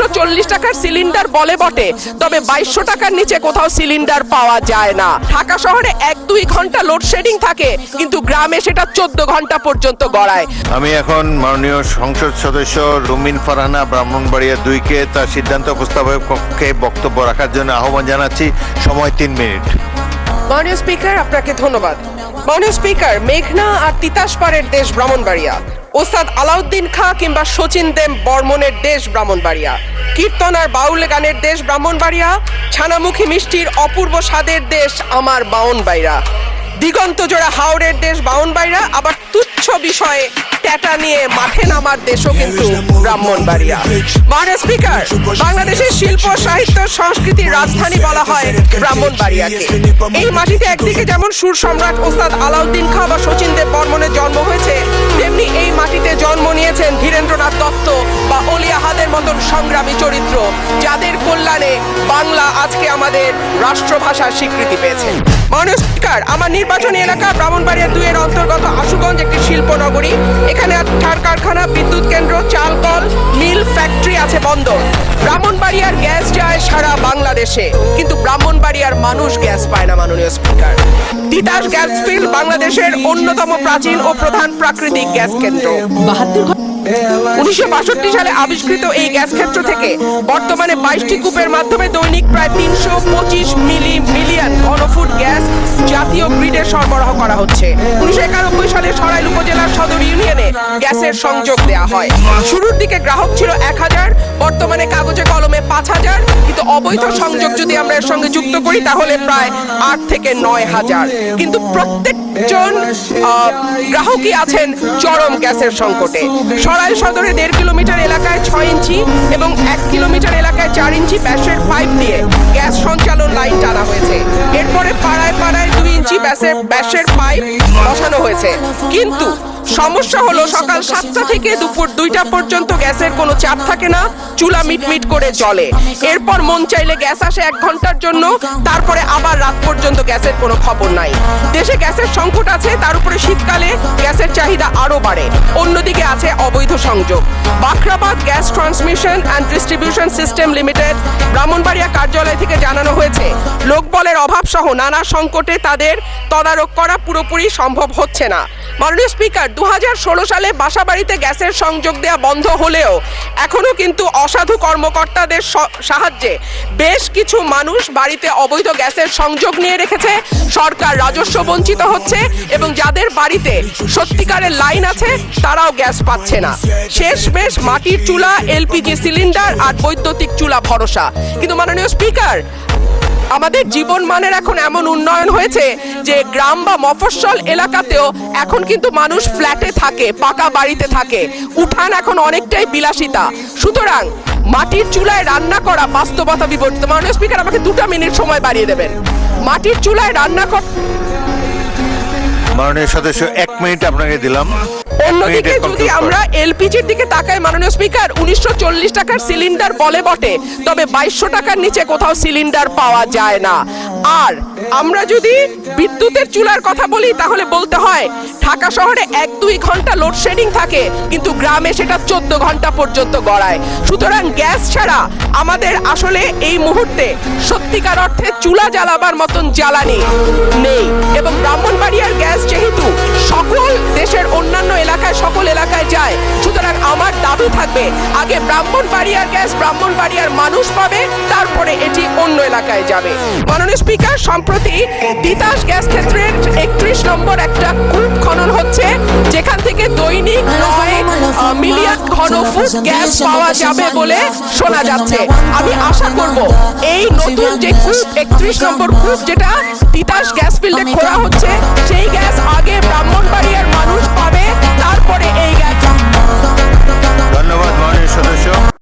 1940 টাকার সিলিন্ডার বলে বটে, তবে 2200 টাকার নিচে কোথাও সিলিন্ডার পাওয়া যায় না। ঢাকা শহরে 1-2 ঘন্টা লোডশেডিং থাকে, কিন্তু গ্রামে সেটা 14 ঘন্টা পর্যন্ত গড়ায়। আমি এখন মাননীয় সংসদ সদস্য রুমিন ফারহানা ব্রাহ্মণবাড়িয়া 2-কে তার সিদ্ধান্ত উপস্থাপনের পক্ষে বক্তব্য রাখার জন্য আহ্বান জানাচ্ছি। সময় 3 মিনিট। মাননীয় স্পিকার, আপনাকে ধন্যবাদ। মাননীয় স্পিকার, মেঘনা আর তিতাস পাড়ের দেশ ব্রাহ্মণবাড়িয়া, ওস্তাদ আলাউদ্দিন খাঁ কিংবা শচীন দেব বর্মনের দেশ ব্রাহ্মণবাড়িয়া, কীর্তন আর বাউল গানের দেশ ব্রাহ্মণবাড়িয়া, ছানামুখী মিষ্টির অপূর্ব স্বাদের দেশ আমার বাউনবাড়িয়া, দিগন্ত জোড়া হাওড়ের দেশ বাউনবাড়িয়া, আবার তুচ্ছ বিষয়ে ট্যাটা নিয়ে মাঠে নামার দেশও কিন্তু ব্রাহ্মণবাড়িয়া। মাননীয় স্পিকার, বাংলাদেশের শিল্প সাহিত্য সংস্কৃতির রাজধানী বলা হয় ব্রাহ্মণবাড়িয়াকে। এই মাটিতে একদিকে যেমন সুর সম্রাট ওস্তাদ আলাউদ্দিন খাঁ বা শচীন দেব বর্মনের জন্ম হয়েছে, তেমনি এই মাটিতে জন্ম নিয়েছেন ধীরেন্দ্রনাথ দত্ত বা অলি আহাদের মতন সংগ্রামী চরিত্র, যাদের কল্যাণে বাংলা আজকে আমাদের রাষ্ট্রভাষার স্বীকৃতি পেয়েছে। মাননীয় স্পিকার, আমার নির্বাচনী এলাকা ব্রাহ্মণবাড়িয়া 2 এর অন্তর্গত আশুগঞ্জ একটি শিল্পনগরী। এখানে সার কারখানা, বিদ্যুৎ কেন্দ্র, চাল কল, মিল, ফ্যাক্টরি আছে, বন্দর। ব্রাহ্মণবাড়িয়ার গ্যাস যায় সারা বাংলাদেশে, কিন্তু ব্রাহ্মণবাড়িয়ার মানুষ গ্যাস পায় না। মাননীয় স্পিকার, তিতাস গ্যাস ফিল্ড বাংলাদেশের অন্যতম প্রাচীন ও প্রধান প্রাকৃতিক গ্যাস কেন্দ্র। 1962 সালে আবিষ্কৃত এই গ্যাস ক্ষেত্র থেকে বর্তমানে 22টি কূপের মাধ্যমে দৈনিক প্রায় 325 মিলিয়ন ঘনফুট গ্যাস জাতীয় গ্রিডে সরবরাহ করা হচ্ছে। 1991 সালে সরাইল উপজেলার সদর ইউনিয়নে গ্যাসের সংযোগ দেওয়া হয়। শুরুর দিকে গ্রাহক ছিল 1000, বর্তমানে কাগজে কলমে 5000, কিন্তু অবৈধ সংযোগ যদি আমরা এর সঙ্গে যুক্ত করি তাহলে প্রায় 8 থেকে 9000। কিন্তু প্রত্যেকজন গ্রাহকই আছেন চরম গ্যাসের সংকটে। সরাইল সদরে 1.5 কিলোমিটার এলাকায় 6 ইঞ্চি এবং 1 কিলোমিটার এলাকায় 4 ইঞ্চি ব্যাসের পাইপ দিয়ে গ্যাস সঞ্চালন লাইন টানা হয়েছে। এরপরে পাড়ায় পাড়ায় 2 ইঞ্চি ব্যাসের পাইপ বসানো হয়েছে। কিন্তু সমস্যা হলো সকাল 7টা থেকে দুপুর 2টা পর্যন্ত গ্যাসের কোনো চাপ থাকে না, চুলা মিটমিট করে জ্বলে। এরপর মন চাইলে গ্যাস আসে 1 ঘন্টার জন্য, তারপরে আবার রাত পর্যন্ত গ্যাসের কোনো খবর নাই। দেশে গ্যাসের সংকট আছে, তার উপরে শীতকালে গ্যাসের চাহিদা আরো বাড়ে। অন্যদিকে আছে অবৈধ সংযোগ। Bakhrabad gas transmission and distribution system limited Brahmanbaria কার্যালয় থেকে জানানো হয়েছে, লোকবলের অভাব সহ নানা সংকটে তাদের তদারক করা পুরোপুরি সম্ভব হচ্ছে না। মাননীয় স্পিকার, 2016 সালে বাসাবাড়িতে গ্যাসের সংযোগ দেওয়া বন্ধ হলেও এখনো কিন্তু অসাধু কর্মকর্তাদের সাহায্যে বেশ কিছু মানুষ বাড়িতে অবৈধ গ্যাসের সংযোগ নিয়ে রেখেছে। সরকার রাজস্ব বঞ্চিত হচ্ছে এবং যাদের বাড়িতে সত্যিকারের লাইন আছে তারাও গ্যাস পাচ্ছে না। শেষমেশ মাটির চুলা, এলপিজি সিলিন্ডার আর বৈদ্যুতিক চুলা ভরসা। কিন্তু মাননীয় স্পিকার, আমাদের জীবন মানের এখন এমন উন্নয়ন হয়েছে যে গ্রাম বা মফস্বল এলাকাতেও এখন কিন্তু মানুষ ফ্ল্যাটে থাকে, পাকা বাড়িতে থাকে, উঠান এখন অনেকটাই বিলাসিতা। সুতরাং মাটির চুলায় রান্না করা বাস্তবতা বিবর্তিত। মাননীয় স্পিকার, আমাকে 2টা মিনিট সময় বাড়িয়ে দেবেন। মাটির চুলায় রান্না করা, মাননীয় সদস্য 1 মিনিট আপনাকে দিলাম। অন্যদিকে যদি আমরা এলপিজির দিকে তাকাই মাননীয় স্পিকার, 1940 টাকার সিলিন্ডার বলে বটে, তবে 2200 টাকার নিচে কোথাও সিলিন্ডার পাওয়া যায় না। আর আমরা যদি বিদ্যুতের চুলার কথা বলি তাহলে বলতে হয় ঢাকা শহরে 1-2 ঘন্টা লোডশেডিং থাকে, কিন্তু গ্রামে সেটা 14 ঘন্টা পর্যন্ত গড়ায়। সুতরাং গ্যাস ছাড়া আমাদের আসলে এই মুহূর্তে সত্যিকার অর্থে চুলা জ্বালাবার মতন জ্বালানি নেই। এবং ব্রাহ্মণবাড়িয়ার গ্যাস যেহেতু সকল দেশের অন্যান্য এলাকায় সকল এলাকায় যায়, সুতরাং আমার দাবি থাকবে আগে ব্রাহ্মণবাড়িয়ার গ্যাস ব্রাহ্মণবাড়িয়ার মানুষ পাবে, তারপরে এটি অন্য এলাকায় যাবে। মাননীয় স্পিকার, সম্প্রতি তিতাস গ্যাস ক্ষেত্রের 31 নম্বর একটা কূপ খনন হচ্ছে, যেখান থেকে দৈনিক 9 মিলিয়ন ঘনফুট গ্যাস পাওয়া যাবে বলে শোনা যাচ্ছে। আমি আশা করব এই নতুন যে কূপ 31 নম্বর কূপ যেটা তিতাস গ্যাস ফিল্ডে খোঁড়া হচ্ছে,